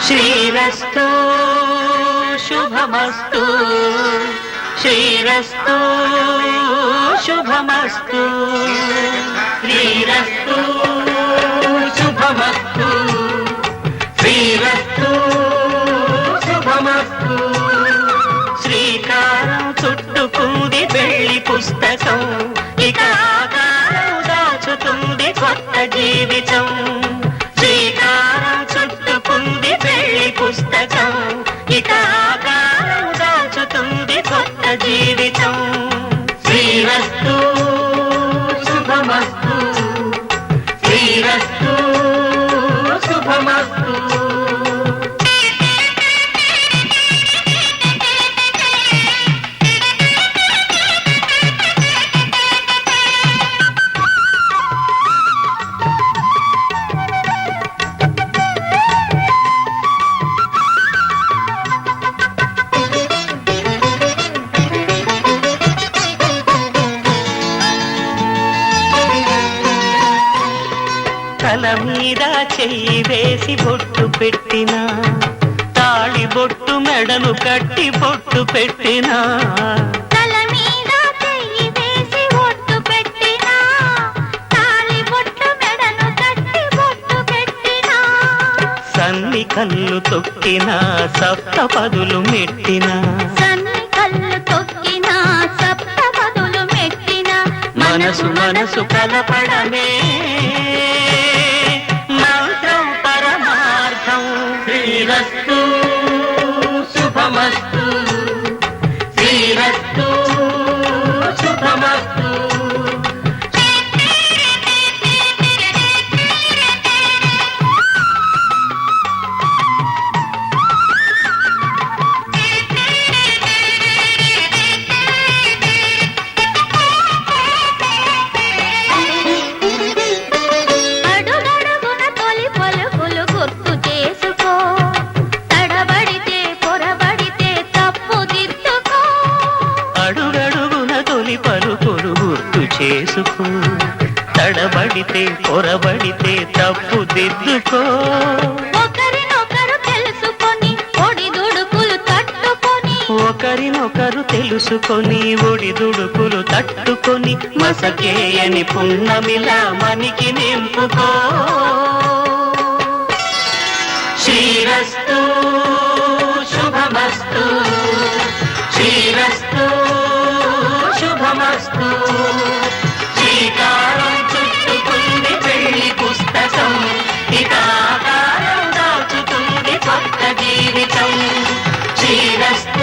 శ్రీరస్తు శుభమస్తు శ్రీరస్తు శుభమస్తు శ్రీరస్తు శుభమస్తు శ్రీరస్తు శుభమస్తు శ్రీకారం చుట్టుకుంది పెళ్లి పుస్తకం ఇక ఆకారం దాచుతుంది కొత్త జీవితం శ్రీకారం చుట్టుకుంది పెళ్లి పుస్తకం ఇక ఆకారం దాచుతుంది కొత్త జీవితం శ్రీరస్తు శుభమస్తు శ్రీరస్తు శుభమస్తు తల మీద చెయ్యి వేసి బొట్టు పెట్టినా తాళి బొట్టు మెడను కట్టి బొట్టు పెట్టినా తల మీద చెయ్యి వేసి బొట్టు పెట్టినా తాళి బొట్టు మెడను కట్టి బొట్టు పెట్టినా సన్ని కళ్ళు తొక్కినా సప్త పదులు మెట్టినా సన్ని కళ్ళు తొక్కినా సప్త పదులు మెట్టినా మనసు మనసు కలపడమే మంత్రం పరమార్థం శ్రీరస్తు శుభమస్తు శ్రీరస్తు శుభమస్తు అడుగడుగున తొలి పలుకులు గుర్తు చేసుకో తడబడితే పొరబడితే తప్పు దిద్దుకో అడుగడుగున తొలి పలుకులు గుర్తు చేసుకో తడబడితే పొరబడితే తప్పు దిద్దుకో ఒకరినొకరు తెలుసుకొని ఒడిదుడుకులు తట్టుకొని ఒకరినొకరు తెలుసుకొని ఒడిదుడుకులు తట్టుకొని మసకేయని పున్నమిలా మనికి నింపుకో శ్రీరస్తు శుభమస్తు శ్రీరస్తు శుభమస్తు శ్రీకారం చుట్టుకుంది పెళ్లి పుస్తకం ఇక ఆకారం దాచుతుంది కొత్త జీవితం శ్రీరస్తు